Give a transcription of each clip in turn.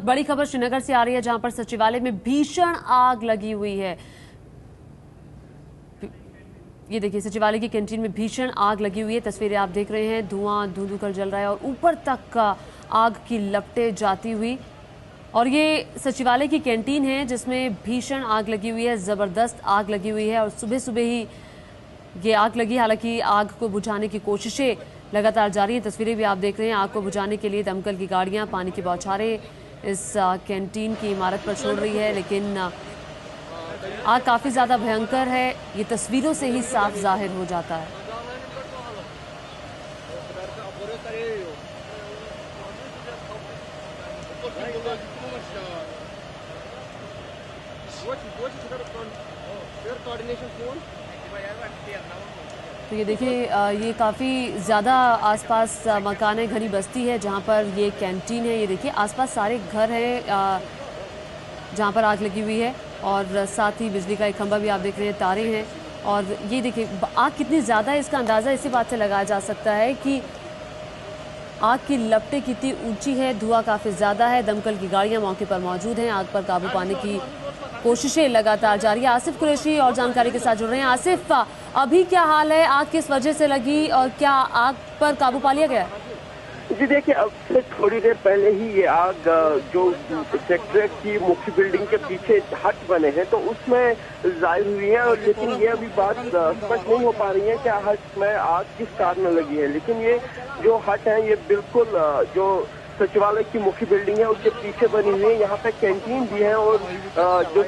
बड़ी खबर श्रीनगर से आ रही है, जहां पर सचिवालय में भीषण आग लगी हुई है। ये देखिए, सचिवालय की कैंटीन में भीषण आग लगी हुई है। तस्वीरें आप देख रहे हैं, धुआं धू कर जल रहा है और ऊपर तक का आग की लपटें जाती हुई। और ये सचिवालय की कैंटीन है जिसमें भीषण आग लगी हुई है, जबरदस्त आग लगी हुई है और सुबह सुबह ही ये आग लगी। हालांकि आग को बुझाने की कोशिशें लगातार जारी हैं। तस्वीरें भी आप देख रहे हैं, आग को बुझाने के लिए दमकल की गाड़ियां पानी की बौछारें इस कैंटीन की इमारत पर छोड़ रही है, लेकिन आग काफी ज्यादा भयंकर है। ये तस्वीरों से ही साफ जाहिर हो जाता है। तो ये देखिए, ये काफ़ी ज़्यादा आसपास मकान है, घनी बस्ती है जहाँ पर ये कैंटीन है। ये देखिए, आसपास सारे घर हैं जहाँ पर आग लगी हुई है और साथ ही बिजली का एक खंभा भी आप देख रहे हैं, तारे हैं। और ये देखिए, आग कितनी ज़्यादा है इसका अंदाज़ा इसी बात से लगाया जा सकता है कि आग की लपटें कितनी ऊंची है, धुआं काफ़ी ज़्यादा है। दमकल की गाड़ियाँ मौके पर मौजूद हैं, आग पर काबू पाने की कोशिशें लगातार जारी है। आसिफ कुरैशी और जानकारी के साथ जुड़ रहे हैं। आसिफ, अभी क्या हाल है, आग किस वजह से लगी और क्या आग पर काबू पा लिया गया? जी देखिए, अब से थोड़ी देर पहले ही ये आग जो सेक्रेटरीट की मुख्य बिल्डिंग के पीछे हट बने हैं तो उसमें जाहिर हुई है। और लेकिन ये अभी बात स्पष्ट नहीं हो पा रही है कि हट में आग किस कारण लगी है। लेकिन ये जो हट है ये बिल्कुल जो सचिवालय की मुख्य बिल्डिंग है उसके पीछे बनी हुई है। यहाँ पे कैंटीन भी है और जो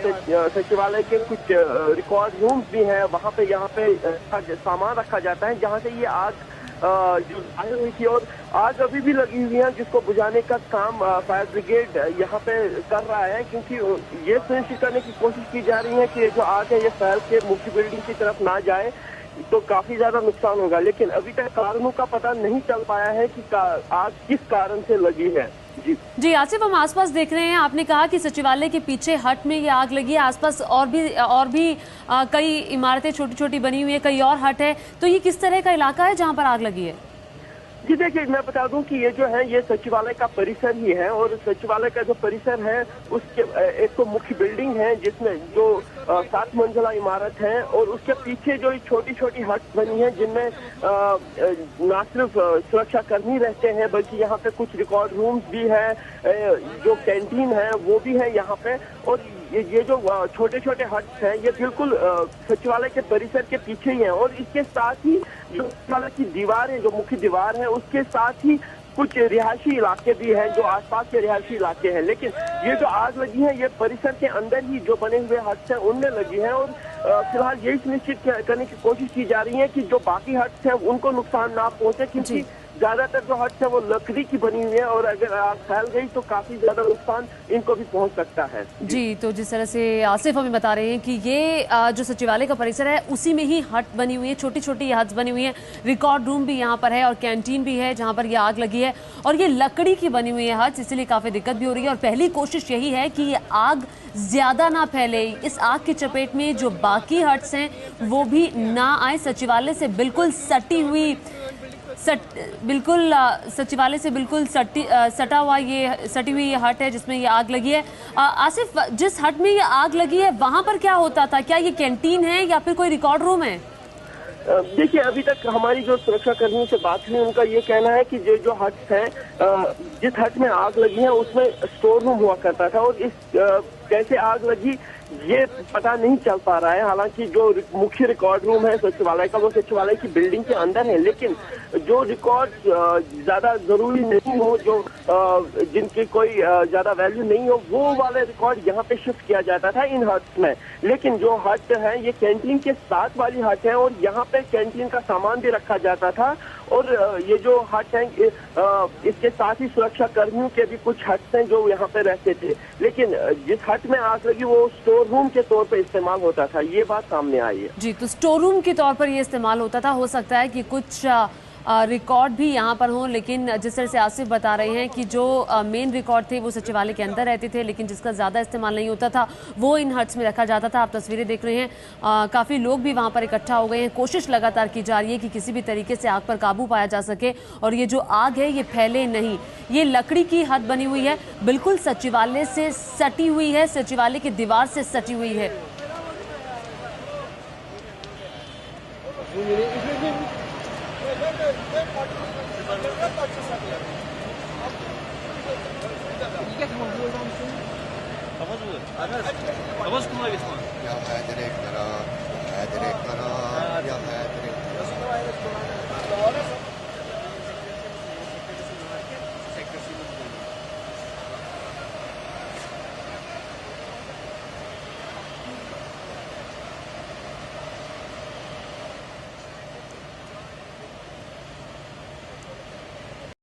सचिवालय के कुछ रिकॉर्ड रूम्स भी हैं, वहाँ पे यहाँ पे सामान रखा जाता है जहाँ से ये आग जो आई हुई थी। और आग अभी भी लगी हुई है जिसको बुझाने का काम फायर ब्रिगेड यहाँ पे कर रहा है, क्योंकि ये सुनिश्चित करने की कोशिश की जा रही है कि जो आग है ये फैल के मुख्य बिल्डिंग की तरफ ना जाए तो काफी ज्यादा नुकसान होगा। लेकिन अभी तक कारणों का पता नहीं चल पाया है कि आग किस कारण से लगी है। जी आसिफ, हम आसपास देख रहे हैं, आपने कहा कि सचिवालय के पीछे हट में ये आग लगी है। आसपास और भी कई इमारतें छोटी छोटी बनी हुई है, कई और हट है। तो ये किस तरह का इलाका है जहाँ पर आग लगी है? जी देखिए, मैं बता दूं कि ये जो है ये सचिवालय का परिसर ही है। और सचिवालय का जो परिसर है उसके एक तो मुख्य बिल्डिंग है जिसमें जो 7 मंजिला इमारत है और उसके पीछे जो छोटी छोटी हट बनी है जिनमें न सिर्फ सुरक्षा कर्मी रहते हैं बल्कि यहाँ पे कुछ रिकॉर्ड रूम्स भी है, जो कैंटीन है वो भी है यहाँ पे। और ये जो छोटे छोटे हट्स हैं ये बिल्कुल सचिवालय के परिसर के पीछे ही है। और इसके साथ ही जो सचिवालय की दीवार है, जो मुख्य दीवार है, उसके साथ ही कुछ रिहायशी इलाके भी हैं जो आसपास के रिहायशी इलाके हैं। लेकिन ये जो आग लगी है ये परिसर के अंदर ही जो बने हुए हट्स हैं उनमें लगी है। और फिलहाल यही सुनिश्चित करने की कोशिश की जा रही है कि जो बाकी हट्स हैं उनको नुकसान ना पहुंचे, क्योंकि ज्यादातर जो हट्स है वो लकड़ी की बनी हुई है और अगर आग फैल गई तो काफी ज्यादा नुकसान इनको भी पहुंच सकता है। जी, तो जिस तरह से आसिफ हमें बता रहे हैं कि ये जो सचिवालय का परिसर है उसी में ही हट बनी हुई है, छोटी छोटी हट्स बनी हुई है, रिकॉर्ड रूम भी यहाँ पर है और कैंटीन भी है जहाँ पर ये आग लगी है। और ये लकड़ी की बनी हुई है हट्स, इसीलिए काफी दिक्कत भी हो रही है। और पहली कोशिश यही है कि ये आग ज्यादा ना फैले, इस आग की चपेट में जो बाकी हट्स हैं वो भी ना आए। सचिवालय से बिल्कुल सटी हुई सचिवालय से बिल्कुल सटी हुई ये हट है जिसमें ये आग लगी है। आसिफ, जिस हट में ये आग लगी है वहां पर क्या होता था? क्या ये कैंटीन है या फिर कोई रिकॉर्ड रूम है? देखिए, अभी तक हमारी जो सुरक्षा कर्मियों से बात हुई उनका ये कहना है कि जो हट्स हैं, जिस हट में आग लगी है उसमें स्टोर रूम हुआ करता था और इस कैसे आग लगी ये पता नहीं चल पा रहा है। हालांकि जो मुख्य रिकॉर्ड रूम है सचिवालय का वो सचिवालय की बिल्डिंग के अंदर है, लेकिन जो रिकॉर्ड ज्यादा जरूरी नहीं हो, जो जिनकी कोई ज्यादा वैल्यू नहीं हो, वो वाले रिकॉर्ड यहाँ पे शिफ्ट किया जाता था इन हट्स में। लेकिन जो हट है ये कैंटीन के साथ वाली हट है और यहाँ पे कैंटीन का सामान भी रखा जाता था। और ये जो हट है इसके साथ ही सुरक्षा कर्मियों के भी कुछ हट्स हैं जो यहाँ पे रहते थे। लेकिन जिस हट में आग लगी वो स्टोर रूम के तौर पर इस्तेमाल होता था, ये बात सामने आई है। जी, तो स्टोर रूम के तौर पर ये इस्तेमाल होता था। हो सकता है कि कुछ रिकॉर्ड भी यहाँ पर हों, लेकिन जिस तरह से आसिफ बता रहे हैं कि जो मेन रिकॉर्ड थे वो सचिवालय के अंदर रहते थे, लेकिन जिसका ज़्यादा इस्तेमाल नहीं होता था वो इन हट्स में रखा जाता था। आप तस्वीरें देख रहे हैं, काफ़ी लोग भी वहाँ पर इकट्ठा हो गए हैं। कोशिश लगातार की जा रही है कि किसी भी तरीके से आग पर काबू पाया जा सके और ये जो आग है ये फैले नहीं। ये लकड़ी की हद बनी हुई है, बिल्कुल सचिवालय से सटी हुई है, सचिवालय की दीवार से सटी हुई है। Ya direkt